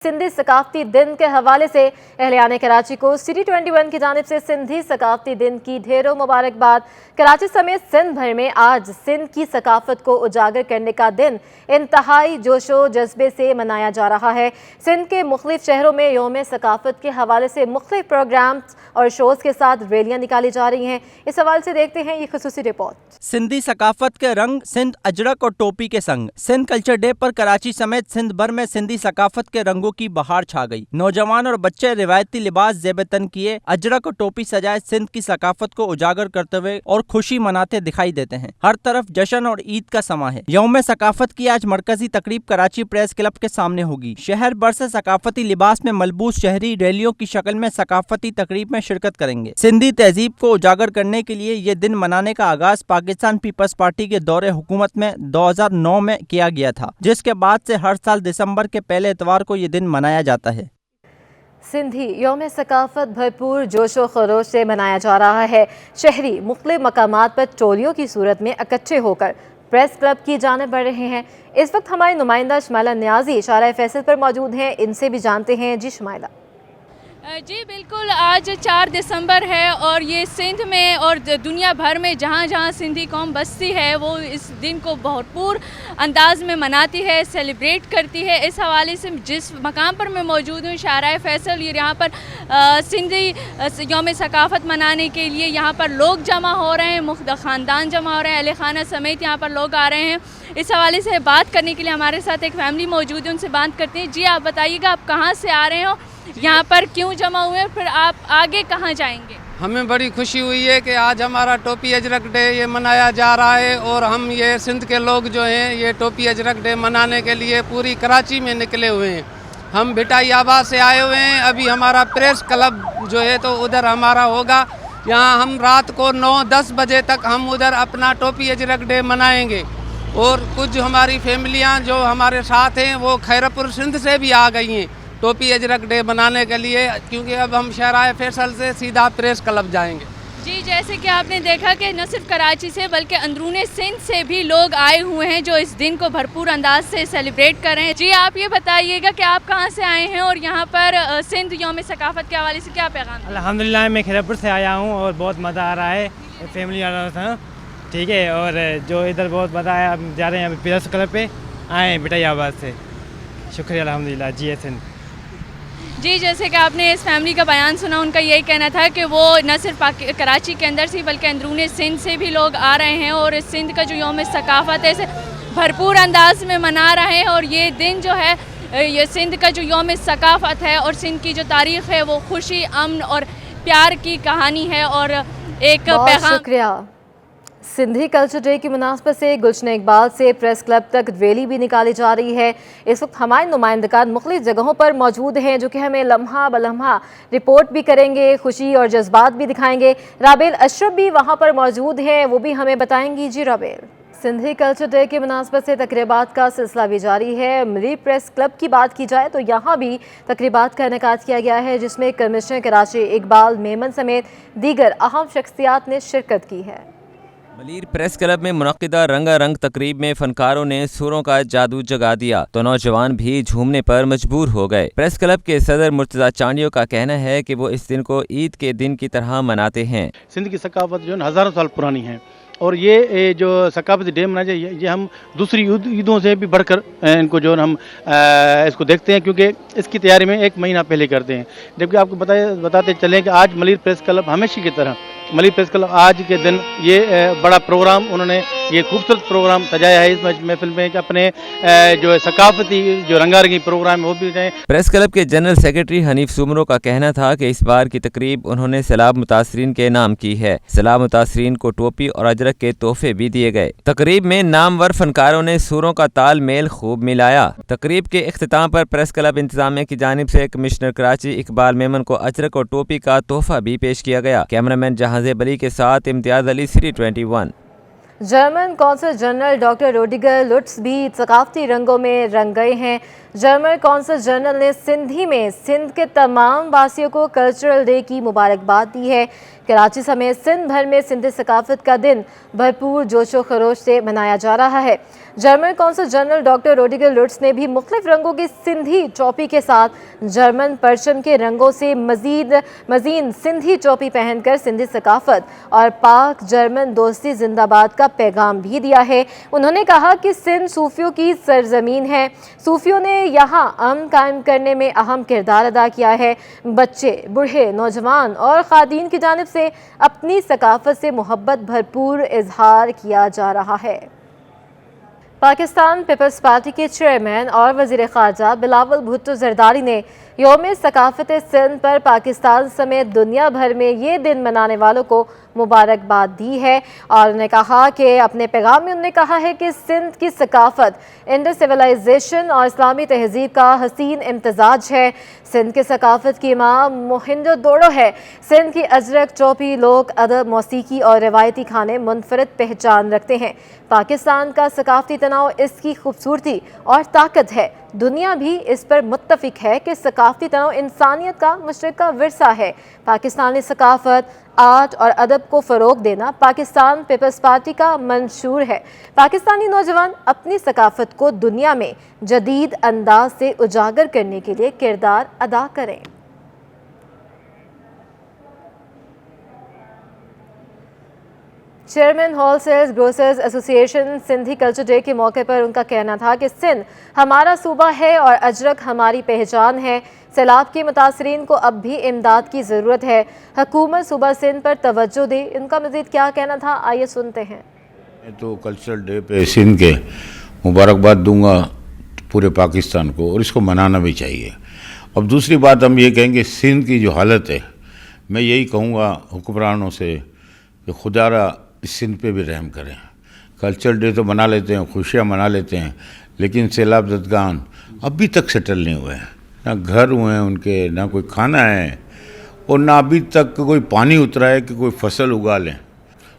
सिंधी सकाफती दिन के हवाले से अहलियान कराची को सिटी 21 की जानिब से सिंधी सकाफती दिन की ढेरों मुबारकबाद। कराची समेत सिंध भर में आज सिंध की सकाफत को उजागर करने का दिन इंतहाई जोशो जज्बे से मनाया जा रहा है। सिंध के मुख्तलिफ शहरों में यौम सकाफत के हवाले से मुख्तलिफ प्रोग्राम्स और शोज़ के साथ रैलियाँ निकाली जा रही हैं। इस हवाले से देखते हैं ये खुसूसी रिपोर्ट। सिंधी सकाफत के रंग सिंध अजरक और टोपी के संग सिंध कल्चर डे पर कराची समेत सिंध भर में सिंधी सकाफत के रंगों की बहार छा गई। नौजवान और बच्चे रिवायती लिबास जेबतन किए अजरक और टोपी सजाए सिंध की सकाफत को उजागर करते हुए और खुशी मनाते दिखाई देते हैं। हर तरफ जश्न और ईद का समा है। यौम सकाफत की आज मरकजी तकरीब कराची प्रेस क्लब के सामने होगी। शहर भर से सकाफती लिबास में मलबूस शहरी रैलियों की शक्ल में सकाफती तकरीब में शिरकत करेंगे। सिंधी तहजीब को उजागर करने के लिए ये दिन मनाने का आगाज पाकिस्तान पीपल्स पार्टी के दौरे हुकूमत में 2009 में किया गया था, जिसके बाद से हर साल दिसंबर के पहले इतवार को ये दिन मनाया जाता है। सिंधी यौम सकाफत भरपूर जोशो खरोश से मनाया जा रहा है। शहरी मुख्तलिफ मकामात पर टोलियों की सूरत में इकट्ठे होकर प्रेस क्लब की जानिब बढ़ रहे हैं। इस वक्त हमारी नुमाइंदा शमाइला न्याजी शारा फैसल पर मौजूद हैं। इनसे भी जानते हैं। जी शमाइला। जी बिल्कुल, आज 4 दिसंबर है और ये सिंध में और दुनिया भर में जहाँ जहाँ सिंधी कौम बसती है वो इस दिन को भरपूर अंदाज में मनाती है, सेलिब्रेट करती है। इस हवाले से जिस मकाम पर मैं मौजूद हूँ शारा फैसल, यहाँ पर सिंधी यौम सकाफत मनाने के लिए यहाँ पर लोग जमा हो रहे हैं, मुख्तलिफ ख़ानदान जमा हो रहे हैं, अहले खाना समेत यहाँ पर लोग आ रहे हैं। इस हवाले से बात करने के लिए हमारे साथ एक फैमिली मौजूद है, उनसे बात करते हैं। जी आप बताइएगा, आप कहाँ से आ रहे हो, यहाँ पर क्यों जमा हुए, फिर आप आगे कहाँ जाएंगे? हमें बड़ी खुशी हुई है कि आज हमारा टोपी अजरक डे ये मनाया जा रहा है और हम ये सिंध के लोग जो हैं ये टोपी अजरक डे मनाने के लिए पूरी कराची में निकले हुए हैं। हम भिटाइयाबाद से आए हुए हैं। अभी हमारा प्रेस क्लब जो है तो उधर हमारा होगा। यहाँ हम रात को 9-10 बजे तक हम उधर अपना टोपी अजरक डे मनाएंगे और कुछ हमारी फैमिलियाँ जो हमारे साथ हैं वो खैरपुर सिंध से भी आ गई हैं टोपी अजरक डे मनाने के लिए, क्योंकि अब हम शहराए फैसल से सीधा प्रेस क्लब जाएंगे। जी, जैसे कि आपने देखा कि न सिर्फ कराची से बल्कि अंदरूने सिंध से भी लोग आए हुए हैं जो इस दिन को भरपूर अंदाज से सेलिब्रेट कर रहे हैं। जी आप ये बताइएगा कि आप कहाँ से आए हैं और यहाँ पर सिंध यौम सकाफत के हवाले से क्या पैगाम? अल्हम्दुलिल्लाह मैं खैरपुर से आया हूँ और बहुत मज़ा आ रहा है, फैमिली आ रहा था, ठीक है। और जो इधर बहुत मज़ा आया, हम जा रहे हैं अभी प्रेस क्लब पे आए हैं भिटाइयाबाद से। शुक्रिया अल्हम्दुलिल्लाह। जी सिंध। जी, जैसे कि आपने इस फैमिली का बयान सुना, उनका यही कहना था कि वो न सिर्फ कराची के अंदर से बल्कि अंदरूनी सिंध से भी लोग आ रहे हैं और इस सिंध का जो यौम सकाफत है इसे भरपूर अंदाज में मना रहे हैं। और ये दिन जो है ये सिंध का जो यौम सकाफत है और सिंध की जो तारीख़ है वो खुशी, अमन और प्यार की कहानी है। और एक पैगाम। शुक्रिया। सिंधी कल्चर डे की मुनासबत से गुलशन इकबाल से प्रेस क्लब तक रैली भी निकाली जा रही है। इस वक्त हमारे नुमाइंदगान मुख्तलिफ जगहों पर मौजूद हैं जो कि हमें लम्हा बलम्हा रिपोर्ट भी करेंगे, खुशी और जज्बात भी दिखाएंगे। राबेल अशरफ भी वहाँ पर मौजूद हैं, वो भी हमें बताएंगी। जी राबेल। सिंधी कल्चर डे की मुनासबत से तकरीबात का सिलसिला भी जारी है। मिली प्रेस क्लब की बात की जाए तो यहाँ भी तकरीबात का इनेकाद किया गया है जिसमें कमिश्नर कराची इकबाल मेमन समेत दीगर अहम शख्सियात ने शिरकत की है। मलीर प्रेस क्लब में मुनक्किदा रंगारंग तकरीब में फनकारों ने सुरों का जादू जगा दिया तो नौजवान भी झूमने पर मजबूर हो गए। प्रेस क्लब के सदर मुर्तज़ा चांडियो का कहना है कि वो इस दिन को ईद के दिन की तरह मनाते हैं। सिंध की सकाफत जो है हज़ारों साल पुरानी है और ये जो सकाफती डे मनाया जाए ये हम दूसरी ईदों से भी बढ़कर इनको जो हम इसको देखते हैं, क्योंकि इसकी तैयारी में 1 महीना पहले करते हैं। जबकि आपको बताते चलें कि आज मलीर प्रेस क्लब हमेशा की तरह मलीर प्रेस क्लब आज के दिन ये बड़ा प्रोग्राम उन्होंने ये खूबसूरत प्रोग्राम सजाया है इस महफिल में कि अपने जो सकाफती जो रंगारंगी प्रोग्राम है वो भी जाए। प्रेस क्लब के जनरल सेक्रेटरी हनीफ सुमरो का कहना था कि इस बार की तकरीब उन्होंने सैलाब मुतासरीन के नाम की है। सैलाब मुतासरीन को टोपी और अजरक के तोहफे भी दिए गए। तकरीब में नामवर फनकारों ने सुरों का ताल मेल खूब मिलाया। तकरीब के इख्तिताम पर प्रेस क्लब इंतजामिया की जानिब से कमिश्नर कराची इकबाल मेमन को अजरक और टोपी का तोहफा भी पेश किया गया। कैमरामैन जहाज़ेब अली के साथ Imtiaz Ali, city 21। German consul general doctor Rudiger Lutz भी सकाफती रंगों में रंग गए हैं। जर्मन कौंसल जनरल ने सिंधी में सिंध के तमाम वासियों को कल्चरल डे की मुबारकबाद दी है। कराची समेत सिंध भर में सिंधी सकाफत का दिन भरपूर जोशो खरोश से मनाया जा रहा है। German consul general doctor Rudiger लुट्स ने भी मुख्तलिफ रंगों की सिंधी टोपी के साथ जर्मन परचम के रंगों से मजीद सिंधी टोपी पहनकर सिंधी सकाफत और पाक जर्मन दोस्ती जिंदाबाद का पैगाम भी दिया है। उन्होंने कहा कि सिंध सूफियों की सरजमीन है। सूफियों ने यहाँ अमन कायम करने में अहम किरदार अदा किया है। बच्चे, बूढ़े, नौजवान और खादीन की जानिब से अपनी सकाफत से मोहब्बत भरपूर इजहार किया जा रहा है। पाकिस्तान पीपल्स पार्टी के चेयरमैन और वज़ीर ख़ारजा बिलावल भुट्टो ज़रदारी ने यौम सकाफ़त सिंध पर पाकिस्तान समेत दुनिया भर में ये दिन मनाने वालों को मुबारकबाद दी है और उन्होंने कहा कि अपने पैगाम में उन्होंने कहा है कि सिंध की सकाफ़त इंडस सिविलाइजेशन और इस्लामी तहजीब का हसीन इम्तजाज है। सिंध की सकाफ़त की माँ मोहिंदो दोड़ो है। सिंध की अजरक, टोपी, लोक अदब, मौसीकी और रवायती खाने मुनफरद पहचान रखते हैं। पाकिस्तान का सकाफ़ती तनाव इसकी खूबसूरती और ताकत है। दुनिया भी इस पर मुत्तफिक है कि सकाफ़ती तनाव इंसानियत का मुश्तरका विरसा है। पाकिस्तानी सकाफ़त, आर्ट और अदब को फ़रोग देना पाकिस्तान पीपल्स पार्टी का मंशूर है। पाकिस्तानी नौजवान अपनी सकाफ़त को दुनिया में जदीद अंदाज से उजागर करने के लिए किरदार अदा करें। Chairman wholesalers grocers association Sindhi culture day के मौके पर उनका कहना था कि सिंध हमारा सूबा है और अजरक हमारी पहचान है। सैलाब के मुतासरीन को अब भी इमदाद की ज़रूरत है। हुकूमत सूबा सिंध पर तवज्जो दे। उनका मज़ीद क्या कहना था, आइए सुनते हैं। मैं तो कल्चरल डे पे सिंध के मुबारकबाद दूंगा पूरे पाकिस्तान को, और इसको मनाना भी चाहिए। अब दूसरी बात हम ये कहेंगे, सिंध की जो हालत है, मैं यही कहूँगा हुक्मरानों से कि खुदारा इस सिंध पे भी रहम करें। कल्चरल डे तो मना लेते हैं, खुशियाँ मना लेते हैं, लेकिन सैलाब ज़दगान अभी तक सेटल नहीं हुए हैं। ना घर हुए हैं उनके, ना कोई खाना है, और ना अभी तक कोई पानी उतरा है कि कोई फसल उगा लें।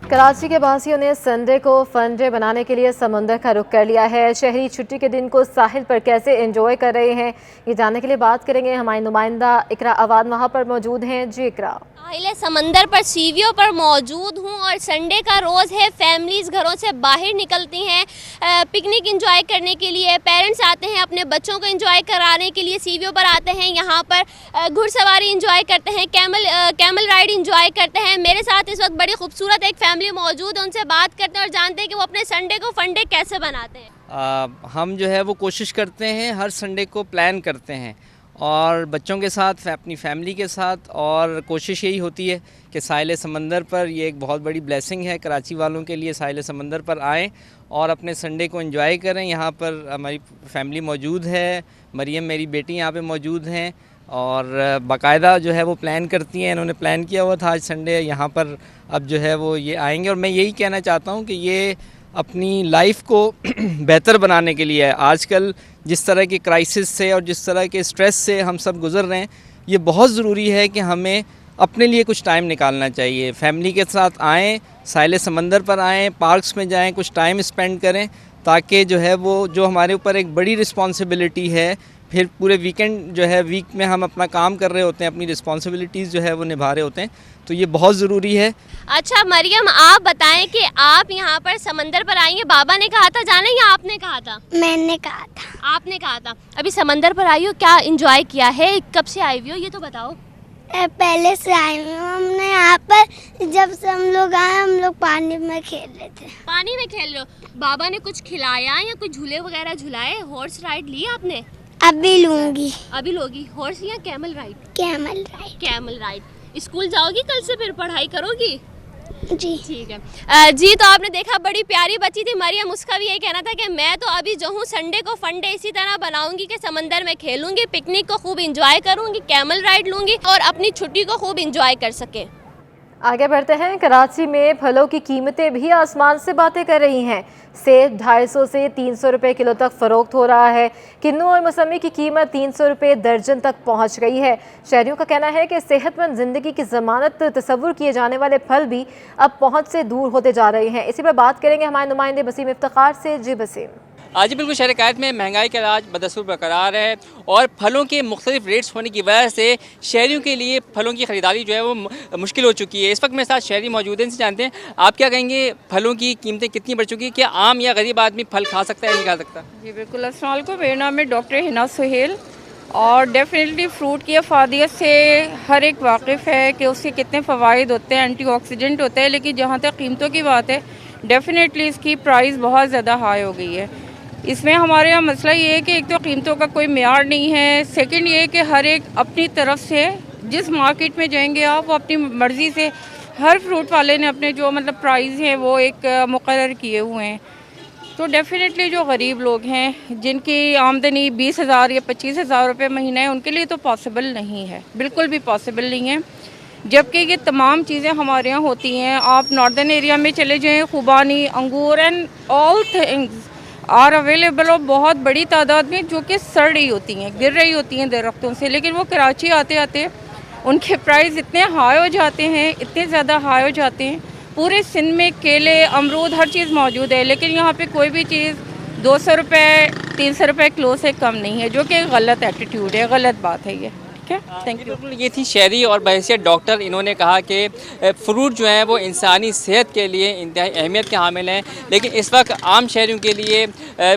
कराची के बासियों ने संडे को फन डे बनाने के लिए समंदर का रुख कर लिया है। शहरी छुट्टी के दिन को साहिल पर कैसे एंजॉय कर रहे हैं, ये जानने के लिए बात करेंगे। हमारी नुमाइंदा इकरा अवाद वहाँ पर मौजूद हैं। जी इकरा। साहिल समंदर पर सीवियों पर मौजूद हूँ और संडे का रोज़ है। फैमिलीज़ घरों से बाहर निकलती हैं पिकनिक एंजॉय करने के लिए। पेरेंट्स आते हैं अपने बच्चों को एंजॉय कराने के लिए, सीवियों पर आते हैं। यहाँ पर घुड़सवारी एंजॉय करते हैं, कैमल राइड एंजॉय करते हैं। मेरे साथ इस वक्त बड़ी खूबसूरत एक फैमिली मौजूद है, उनसे बात करते हैं और जानते हैं कि वो अपने संडे को फन डे कैसे बनाते हैं। हम जो है वो कोशिश करते हैं, हर संडे को प्लान करते हैं और बच्चों के साथ, अपनी फैमिली के साथ, और कोशिश यही होती है कि साहिल समंदर पर, ये एक बहुत बड़ी ब्लेसिंग है कराची वालों के लिए, साहिल समंदर पर आएँ और अपने संडे को एंजॉय करें। यहाँ पर हमारी फैमिली मौजूद है, मरियम मेरी बेटी यहाँ पे मौजूद हैं और बाकायदा जो है वो प्लान करती हैं। इन्होंने प्लान किया हुआ था आज संडे यहाँ पर अब जो है वो ये आएंगे, और मैं यही कहना चाहता हूँ कि ये अपनी लाइफ को बेहतर बनाने के लिए है। आजकल जिस तरह के क्राइसिस से और जिस तरह के स्ट्रेस से हम सब गुज़र रहे हैं, ये बहुत ज़रूरी है कि हमें अपने लिए कुछ टाइम निकालना चाहिए। फैमिली के साथ आएँ, साहिल समंदर पर आएँ, पार्क्स में जाएँ, कुछ टाइम स्पेंड करें, ताकि जो है वो जो हमारे ऊपर एक बड़ी रिस्पॉन्सिबिलिटी है, फिर पूरे वीकेंड जो है, वीक में हम अपना काम कर रहे होते हैं, अपनी रिस्पॉन्सिबिलिटीज़ जो है वो निभा रहे होते हैं, तो ये बहुत ज़रूरी है। अच्छा मरियम, आप बताएं कि आप यहाँ पर समंदर पर आएंगे, बाबा ने कहा था जाना या आपने कहा था? मैंने कहा था। आपने कहा था। अभी समंदर पर आई हो, क्या एंजॉय किया है, कब से आई हुई हो ये तो बताओ। पहले से आई हूँ। हमने यहाँ पर जब से हम लोग आए, हम लोग पानी में खेल रहे थे। पानी में खेल रहे हो। बाबा ने कुछ खिलाया या कुछ झूले वगैरह झुलाए? हॉर्स राइड ली आपने? अभी लूँगी। अभी लोगी? हॉर्स या camel ride? Camel ride. Camel ride. School जाओगी कल से, फिर पढ़ाई करोगी? जी ठीक है। जी तो आपने देखा, बड़ी प्यारी बच्ची थी मरियम, उसका भी यही कहना था कि मैं तो अभी जो हूँ संडे को फन डे इसी तरह बनाऊंगी कि समंदर में खेलूंगी, पिकनिक को खूब इंजॉय करूंगी, कैमल राइड लूंगी और अपनी छुट्टी को खूब इंजॉय कर सके। आगे बढ़ते हैं। कराची में फलों की कीमतें भी आसमान से बातें कर रही हैं। सेब 250 से 300 रुपये किलो तक फ़रोख्त हो रहा है। किन्नू और मौसमी की कीमत 300 रुपये दर्जन तक पहुंच गई है। शहरियों का कहना है कि सेहतमंद ज़िंदगी की ज़मानत तस्वुर किए जाने वाले फल भी अब पहुंच से दूर होते जा रहे हैं। इसी पर बात करेंगे हमारे नुमाइंदे बसीम इफ्तिखार से। जी बसीम। आज बिल्कुल शहर कायद में महंगाई का राज बदस्तूर बरकरार है और फलों के मुख्तलिफ रेट्स होने की वजह से शहरियों के लिए फलों की ख़रीदारी जो है वो मुश्किल हो चुकी है। इस वक्त मेरे साथ शहरी मौजूद हैं, इनसे जानते हैं आप क्या कहेंगे, फलों की कीमतें कितनी बढ़ चुकी है, क्या आम या गरीब आदमी फल खा सकता है या नहीं खा सकता? जी बिल्कुल, अस्सलाम वालेकुम, मेरा नाम है डॉक्टर हिना सुहेल और डेफिनेटली फ़्रूट की अफादियत से हर एक वाकिफ़ है कि उसके कितने फ़वाइद होते हैं, एंटीऑक्सीडेंट होते हैं, लेकिन जहाँ तक कीमतों की बात है डेफिनेटली इसकी प्राइस बहुत ज़्यादा हाई हो गई है। इसमें हमारे यहाँ मसला ये है कि एक तो कीमतों का कोई मेयार नहीं है, सेकंड ये है कि हर एक अपनी तरफ से जिस मार्केट में जाएंगे आप वो अपनी मर्ज़ी से हर फ्रूट वाले ने अपने जो मतलब प्राइस हैं वो एक मुकर्रर किए हुए हैं। तो डेफ़िनेटली जो गरीब लोग हैं जिनकी आमदनी 20,000 या 25,000 रुपये महीना है उनके लिए तो पॉसिबल नहीं है, बिल्कुल भी पॉसिबल नहीं है। जबकि ये तमाम चीज़ें हमारे यहाँ होती हैं। आप नॉर्दर्न एरिया में चले जाएँ, खुबानी, अंगूर and all things are available और बहुत बड़ी तादाद में जो कि सड़ रही होती हैं, गिर रही होती हैं दरख्तों से, लेकिन वो कराची आते आते उनके प्राइस इतने हाई हो जाते हैं, इतने ज़्यादा हाई हो जाते हैं। पूरे सिंध में केले, अमरूद, हर चीज़ मौजूद है, लेकिन यहाँ पे कोई भी चीज़ 200 रुपये 300 रुपये किलो से कम नहीं है, जो कि गलत एटीट्यूड है, गलत बात है ये। Thank you. बिल्कुल, ये थी शहरी और बहैसियत डॉक्टर, इन्होंने कहा कि फ़्रूट जो है वो इंसानी सेहत के लिए इंतहाई अहमियत के हामिल हैं, लेकिन इस वक्त आम शहरियों के लिए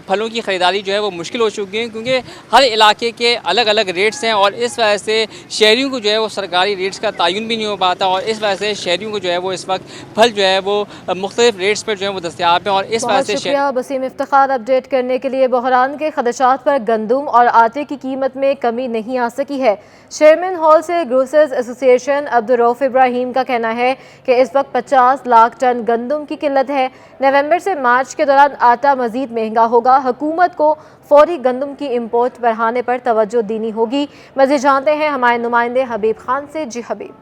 फलों की ख़रीदारी जो है वो मुश्किल हो चुकी है, क्योंकि हर इलाके के अलग अलग रेट्स हैं और इस वजह से शहरियों को जो है वो सरकारी रेट्स का तयन भी नहीं हो पाता और इस वजह से शहरियों को जो है वो इस वक्त फल जो है वो मुख्तलिफ रेट्स पर जो है वो दस्तियाब हैं और इस वजह से शुक्रिया वसीम इफ्तिखार अपडेट करने के लिए। बहरान के खदशात पर गंदम और आटे की कीमत में कमी नहीं आ सकी है। Chairman wholesale grocers association Abdur Rauf Ibrahim का कहना है कि इस वक्त 50 लाख टन गंदम की किल्लत है। नवंबर से मार्च के दौरान आटा मजीद महंगा होगा। हुकूमत को फौरी गंदम की इम्पोर्ट बढ़ाने पर तवज्जो देनी होगी। मज़ीद जानते हैं हमारे नुमाइंदे हबीब खान से। जी हबीब।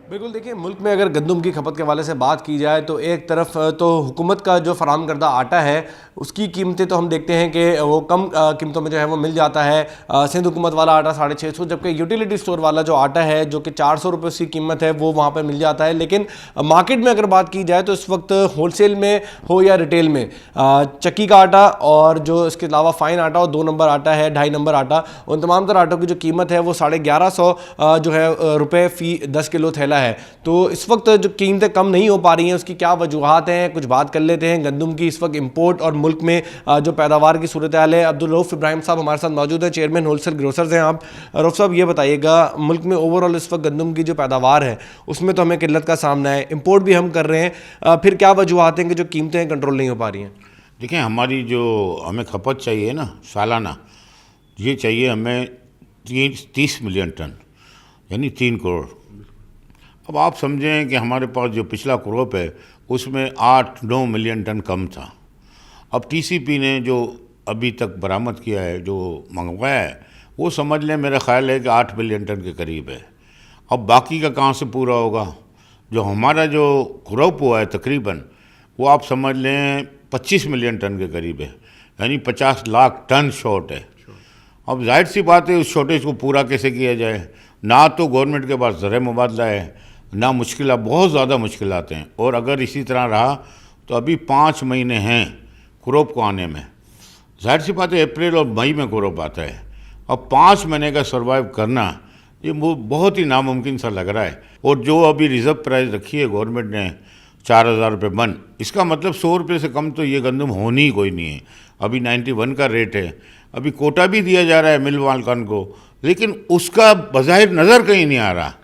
बिल्कुल, देखिए मुल्क में अगर गंदम की खपत के हवाले से बात की जाए तो एक तरफ तो हुकूमत का जो फराम करदा आटा है उसकी कीमतें तो हम देखते हैं कि वो कम कीमतों में जो है वो मिल जाता है। सिंध हुकूमत वाला आटा 650, जबकि यूटिलिटी स्टोर वाला जो आटा है जो कि 400 रुपये उसकी कीमत है वो वहाँ पर मिल जाता है। लेकिन मार्केट में अगर बात की जाए तो इस वक्त होलसेल में हो या रिटेल में चक्की का आटा और जो इसके अलावा फ़ाइन आटा और 2 नंबर आटा है, 2.5 नंबर आटा, उन तमाम तरह आटों की जो कीमत है वो 1150 जो है रुपये फ़ी 10 किलो थैला है। तो इस वक्त जो कीमतें कम नहीं हो पा रही हैं उसकी क्या वजूहात हैं, कुछ बात कर लेते हैं गंदम की। इस वक्त इंपोर्ट और मुल्क में जो पैदावार की सूरत हाल है। अब्दुर्रऊफ इब्राहिम साहब हमारे साथ मौजूद हैं, चेयरमैन होलसेल ग्रोसर्स हैं आप। रऊफ साहब ये बताइएगा, मुल्क में ओवरऑल इस वक्त गंदम की जो पैदावार है उसमें तो हमें किल्लत का सामना है, इंपोर्ट भी हम कर रहे हैं, फिर क्या वजूहात हैं कि जो कीमतें कंट्रोल नहीं हो पा रही हैं? देखिए, हमारी जो हमें खपत चाहिए ना सालाना, ये चाहिए हमें 30 मिलियन टन, यानी 3 करोड़। अब आप समझें कि हमारे पास जो पिछला क्रॉप है उसमें 8-9 मिलियन टन कम था। अब टीसीपी ने जो अभी तक बरामद किया है, जो मंगवाया है, वो समझ लें मेरा ख्याल है कि 8 मिलियन टन के करीब है। अब बाकी का कहाँ से पूरा होगा? जो हमारा जो क्रॉप हुआ है तकरीबन वो आप समझ लें 25 मिलियन टन के करीब है, यानी 50 लाख टन शॉर्ट है। अब जाहिर सी बात है उस शॉर्टेज को पूरा कैसे किया जाए? ना तो गवर्नमेंट के पास ज़र मुबादला है, ना मुश्किल, बहुत ज़्यादा मुश्किल आते हैं। और अगर इसी तरह रहा तो अभी 5 महीने हैं क्रॉप को आने में। जाहिर सी बात है अप्रैल और मई में क्रॉप आता है। अब 5 महीने का सर्वाइव करना ये बहुत ही नामुमकिन सा लग रहा है। और जो अभी रिज़र्व प्राइस रखी है गवर्नमेंट ने 4,000 रुपये मन, इसका मतलब 100 रुपये से कम तो ये गंदम होनी ही कोई नहीं है। अभी 91 का रेट है। अभी कोटा भी दिया जा रहा है मिल मालकान को, लेकिन उसका बज़ाहिर नज़र कहीं नहीं आ रहा।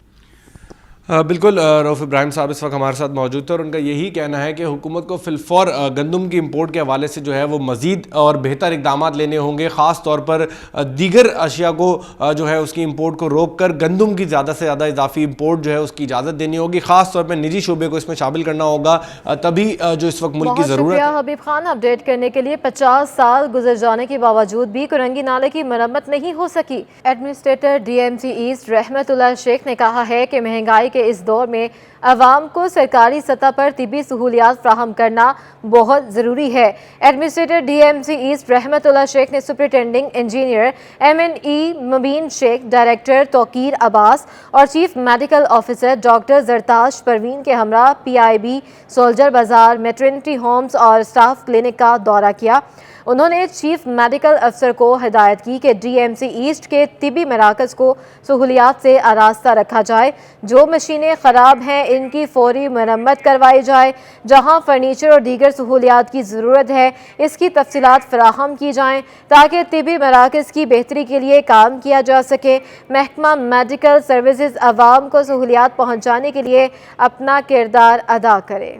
बिल्कुल, रऊफ इब्राहिम साहब इस वक्त हमारे साथ मौजूद थे और उनका यही कहना है कि हुकूमत को फिलफौर गंदम की इंपोर्ट के हवाले से जो है वो मज़ीद और बेहतर इक़दाम लेने होंगे। ख़ास तौर पर दीगर अशिया को जो है उसकी इंपोर्ट को रोक कर गंदम की ज़्यादा से ज़्यादा इजाफी इंपोर्ट जो है उसकी इजाज़त देनी होगी। ख़ास तौर पर निजी शोबे को इसमें शामिल करना होगा, तभी जो इस वक्त मुल्क की ज़रूरत है। हबीब खान अपडेट करने के लिए। 50 साल गुजर जाने के बावजूद भी कुरंगी नाले की मरम्मत नहीं हो सकी। Administrator DMC east Rahmatullah Sheikh ने कहा है कि महंगाई के इस दौर में अवाम को सरकारी सतह पर तिबी सहूलियात फ्राहम करना बहुत ज़रूरी है। Administrator DMC east Rahmatullah Sheikh ने superintending engineer MNE Mubeen Sheikh, director Tauqeer Abbas और chief medical officer doctor Zartash Parveen के हमरा PIB, soldier Bazaar, maternity homes और स्टाफ क्लिनिक का दौरा किया। उन्होंने चीफ मेडिकल अफसर को हिदायत की कि DMC ईस्ट के तिबी मराकज़ को सहूलियात से आरास्ता रखा जाए। जो मशीनें ख़राब हैं इनकी फौरी मरम्मत करवाई जाए। जहां फर्नीचर और दीगर सहूलियात की ज़रूरत है इसकी तफसीलात फराहम की जाएँ ताकि तिबी मराकज़ की बेहतरी के लिए काम किया जा सके। महकमा मेडिकल सर्विसेज आवाम को सहूलियात पहुँचाने के लिए अपना किरदार अदा करे।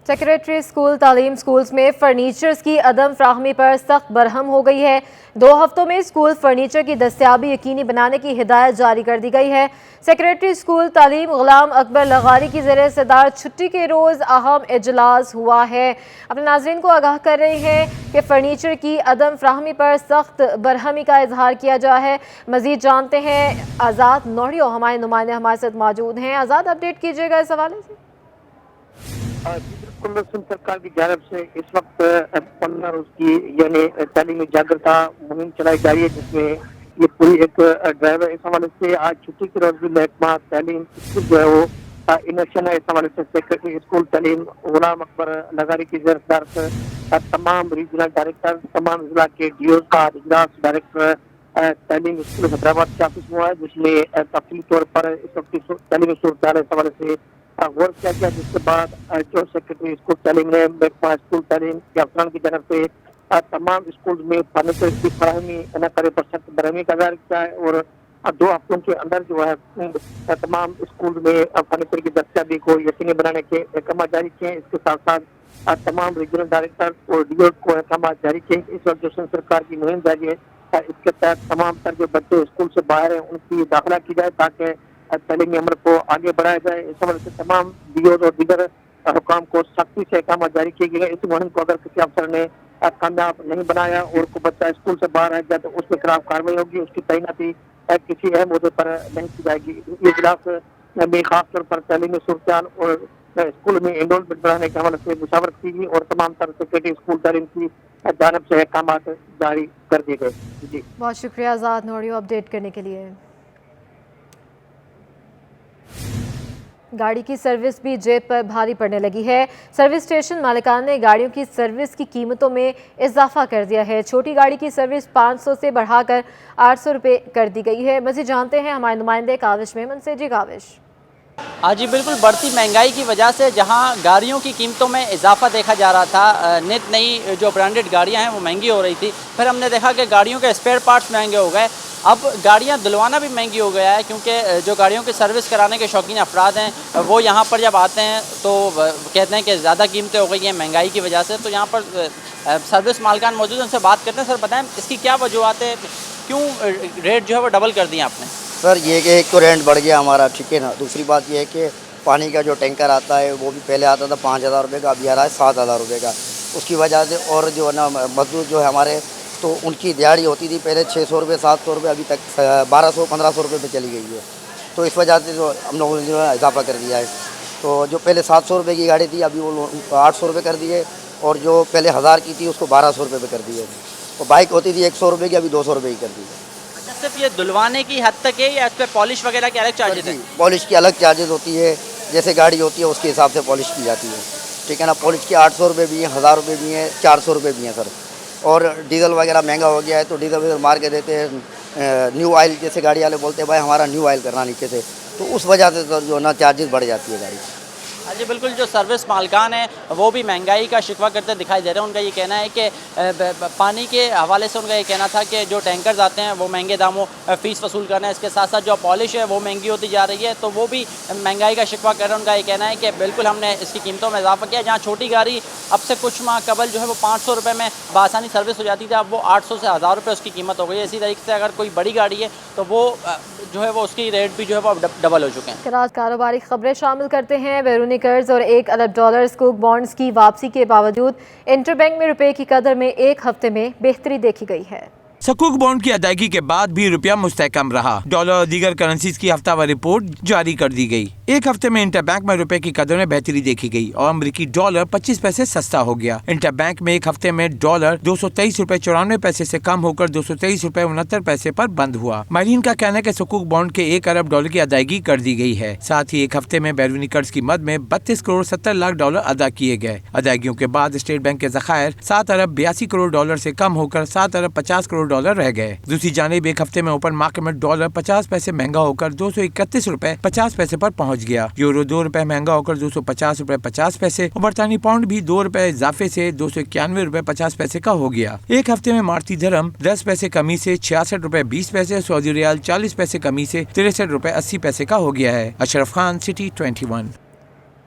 सेक्रेटरी स्कूल तालीम स्कूल्स में फर्नीचर्स की अदम फ्राहमी पर सख्त बरहम हो गई है। 2 हफ्तों में स्कूल फर्नीचर की दस्तियाबी यकीनी बनाने की हिदायत जारी कर दी गई है। सेक्रेटरी स्कूल तालीम गुलाम अकबर लगारी की ज़रिए सदार छुट्टी के रोज़ अहम इजलास हुआ है। अपने नाज़रीन को आगाह कर रहे हैं कि फ़र्नीचर की अदम फ्राहमी पर सख्त बरहमी का इजहार किया जा है। मज़ीद जानते हैं आज़ाद नोड़ियो हमारे नुमाइंदे हमारे साथ मौजूद हैं। आज़ाद, अपडेट कीजिएगा इस हवाले से। सिंध सरकार की जानब से इस वक्त 15 रोज की यानी तालीमी जागरूकता मुहिम चलाई जा रही है, जिसमें ये पूरी एक ड्राइव है। इस हवाले से आज छुट्टी के रोज भी महकमा तालीम स्कूल जो है वो इलेक्शन है। इस हवाले से सेक्रेटरी स्कूल तालीम गुलाम अकबर लगारी की ज़रूरत तमाम रीजनल डायरेक्टर, तमाम जिला के DOs का इजलास डायरेक्टर तालीम स्कूल हैदराबाद के ऑफिस में हुआ है, जिसमें तफसीली तौर पर इस वक्त तालीमी सूरत इस हवाले से गौर किया गया। जिसके बाद जो सेक्रेटरी स्कूल तालीम ने महकमा स्कूल तालीम के अफसरान की तरफ से तमाम स्कूल में फर्नीचर की फराहमी न करे पर सख्त बरहमी का इज़हार किया है और 2 हफ्तों के अंदर जो है तमाम स्कूल में फर्नीचर की दस्तियाबी को यकीनी बनाने के अहकाम जारी किए। इसके साथ साथ तमाम रीजनल डायरेक्टर और DOs को अहकाम जारी किए। इस वक्त जो सिंध सरकार की मुहिम जारी है इसके तहत तमाम तर जो बच्चे स्कूल से बाहर हैं उनकी दाखिला की जाए ताकि तालीमी अमल को आगे बढ़ाया जाए। इस हवाले से तमाम DOs और दीगर हुकाम को सख्ती से अहकाम जारी किए गए। इस मुहिम को अगर किसी अफसर ने कामयाब नहीं बनाया और कोई बच्चा स्कूल से बाहर रह गया तो उसके खिलाफ कार्रवाई होगी, उसकी तैनाती किसी अहम मुद्दे पर नहीं की जाएगी। ये इजलास में खासतौर पर तालीमी सूरत और स्कूल में एनरोलमेंट बढ़ाने के हवाले से मुशावरत की गई और तमाम तरह सेक्रेटरी स्कूल तालीम की जानब से अहकाम जारी कर दिए गए। जी बहुत शुक्रिया आज़ाद नोड़ियो अपडेट करने के लिए। गाड़ी की सर्विस भी जेब पर भारी पड़ने लगी है। सर्विस स्टेशन मालिकान ने गाड़ियों की सर्विस की कीमतों में इजाफा कर दिया है। छोटी गाड़ी की सर्विस 500 से बढ़ाकर 800 रुपये कर दी गई है। मज़ीद जानते हैं हमारे नुमाइंदे काविश मेमन से। जी काविश। हाँ जी बिल्कुल, बढ़ती महंगाई की वजह से जहाँ गाड़ियों की कीमतों में इजाफा देखा जा रहा था, नित नई जो ब्रांडेड गाड़ियाँ हैं वो महंगी हो रही थी, फिर हमने देखा कि गाड़ियों के स्पेयर पार्ट्स महंगे हो गए। अब गाड़ियाँ धुलवाना भी महंगी हो गया है क्योंकि जो गाड़ियों की सर्विस कराने के शौकीन अफराद हैं वो यहाँ पर जब आते हैं तो कहते हैं कि ज़्यादा कीमतें हो गई हैं महंगाई की वजह से। तो यहाँ पर सर्विस मालिकान मौजूद हैं, उनसे बात करते हैं। सर बताएं इसकी क्या वजूहत है, क्यों रेट जो है वो डबल कर दिए आपने? सर ये कि एक तो रेंट बढ़ गया हमारा, ठीक है ना। दूसरी बात ये है कि पानी का जो टैंकर आता है वो भी पहले आता था 5000 रुपये का, अभी आ रहा है 7000 रुपये का। उसकी वजह से और जो है ना मजदूर जो है हमारे तो उनकी दिहाड़ी होती थी पहले 600 रुपये 700 रुपये, अभी तक 1200-1500 रुपये पे चली गई है। तो इस वजह से जो हम लोगों ने जो है इजाफा कर दिया है। तो जो पहले 700 रुपये की गाड़ी थी अभी वो 800 रुपये कर दिए और जो पहले 1000 की थी उसको 1200 रुपये पे कर दिए। और बाइक होती थी 100 रुपये की, अभी 200 रुपये की कर दी है। सिर्फ ये धुलवाने की हद तक है या इस पर पॉलिश वगैरह के अलग चार्जेस हैं? पॉलिश की अलग चार्जेस होती है, जैसे गाड़ी होती है उसके हिसाब से पॉलिश की जाती है, ठीक है ना। पॉलिश की 800 रुपये भी हैं, 1000 रुपये भी हैं, 400 रुपये भी हैं सर। और डीजल वगैरह महंगा हो गया है तो डीजल मार के देते हैं। न्यू ऑयल जैसे गाड़ी वाले बोलते हैं भाई हमारा न्यू ऑयल करना नीचे से, तो उस वजह से सर जो ना चार्जेस बढ़ जाती है गाड़ी। जी बिल्कुल, जो सर्विस मालिकान हैं वो भी महंगाई का शिकवा करते दिखाई दे रहे हैं। उनका ये कहना है कि पानी के हवाले से उनका ये कहना था कि जो टैंकर्स आते हैं वो महंगे दामों फ़ीस वसूल करना है, इसके साथ साथ जो पॉलिश है वो महंगी होती जा रही है, तो वो भी महंगाई का शिकवा कर रहे हैं। उनका ये कहना है कि बिल्कुल हमने इसकी कीमतों में इजाफा किया। जहाँ छोटी गाड़ी अब से कुछ माह कबल जो है वो 500 रुपये में बआसानी सर्विस हो जाती थी, अब वो 800 से 1000 रुपये उसकी कीमत हो गई है। इसी तरीके से अगर कोई बड़ी गाड़ी है तो वो जो है वो उसकी रेट भी जो है वो डबल हो चुके हैं। कारोबारी खबरें शामिल करते हैं। बैरूनी कर्ज और $1 अरब स्कूक बॉन्ड्स की वापसी के बावजूद इंटरबैंक में रुपए की कदर में एक हफ्ते में बेहतरी देखी गई है। सकूक बॉन्ड की अदायगी के बाद भी रुपया मुस्तहकम रहा। डॉलर और दीगर करेंसीज की हफ्तावार रिपोर्ट जारी कर दी गई। एक हफ्ते में इंटरबैंक में रुपए की कदर में बेहतरी देखी गई और अमेरिकी डॉलर 25 पैसे सस्ता हो गया। इंटरबैंक में एक हफ्ते में डॉलर 223 रुपए 94 पैसे से कम होकर 223 रुपए 69 पैसे पर बंद हुआ। माहिरीन का कहना है कि सकूक बॉन्ड के 1 अरब डॉलर की अदायगी कर दी गई है। साथ ही एक हफ्ते में बैरूनी कर्ज की मद में 32 करोड़ 70 लाख डॉलर अदा किए गए। अदायगियों के बाद स्टेट बैंक के ज़खायर 7 अरब 82 करोड़ डॉलर से कम होकर 7 अरब 50 करोड़ डॉलर रह गए। दूसरी जानिब एक हफ्ते में ओपन मार्केट में डॉलर 50 पैसे महंगा होकर 231 रुपए 50 पैसे पर पहुंच गया। यूरो 2 रुपए महंगा होकर 250 रुपए 50 पैसे और बरतानी पाउंड भी 2 रुपए इजाफे से 291 रुपए 50 पैसे का हो गया। एक हफ्ते में मारती धर्म 10 पैसे कमी से 66 रुपए 20 पैसे, सऊदी रियाल 40 पैसे कमी से 63 रुपए 80 पैसे का हो गया है। अशरफ खान, सिटी 21।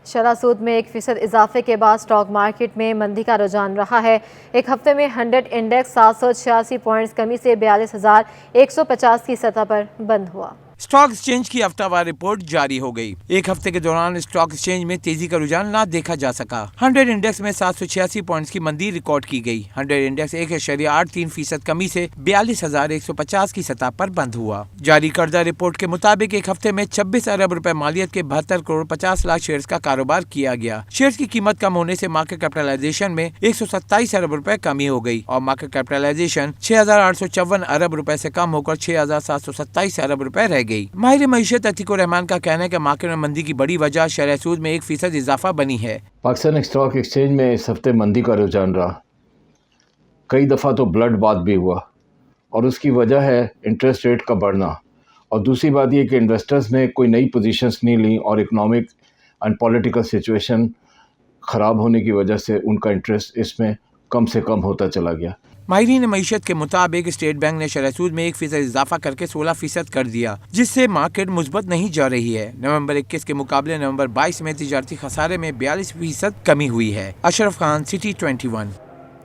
शरह सूद में 1% इजाफे के बाद स्टॉक मार्केट में मंदी का रुझान रहा है। एक हफ्ते में 100 इंडेक्स 786 पॉइंट्स कमी से 42,150 की सतह पर बंद हुआ। स्टॉक एक्सचेंज की हफ्तावार रिपोर्ट जारी हो गई। एक हफ्ते के दौरान स्टॉक एक्सचेंज में तेजी का रुझान ना देखा जा सका। 100 इंडेक्स में 786 पॉइंट्स की मंदी रिकॉर्ड की गई। 100 इंडेक्स 1.83% कमी से 42,150 की सतह पर बंद हुआ। जारी करदा रिपोर्ट के मुताबिक एक हफ्ते में 26 अरब रुपए मालियत के 72 करोड़ 50 लाख शेयर्स का कारोबार किया गया। शेयर्स की कीमत कम होने से मार्केट कैपिटलाइजेशन में 127 अरब रुपए कमी हो गई और मार्केट कैपिटलाइजेशन 6,854 अरब रुपए से कम होकर 6,727 अरब रुपए रह गई। माहिर मईशत अतीकुर रहमान का कहना है कि मार्केट में मंदी की बड़ी वजह शरह सूद में 1% इजाफा बनी है। पाकिस्तान स्टॉक एक्सचेंज में इस हफ्ते मंदी का रुझान रहा। कई दफ़ा तो ब्लड बात भी हुआ और उसकी वजह है इंटरेस्ट रेट का बढ़ना और दूसरी बात यह कि इन्वेस्टर्स ने कोई नई पोजीशंस नहीं ली और इकोनॉमिक एंड पॉलिटिकल सिचुएशन ख़राब होने की वजह से उनका इंटरेस्ट इसमें कम से कम होता चला गया। माहिरीन मईशत के मुताबिक स्टेट बैंक ने शरह सूद में 1% इजाफा करके 16% कर दिया, जिससे मार्केट मुस्बत नहीं जा रही है। नवंबर 21 के मुकाबले नवंबर 22 में तिजारती खसारे में 42% कमी हुई है। अशरफ खान, सिटी 21।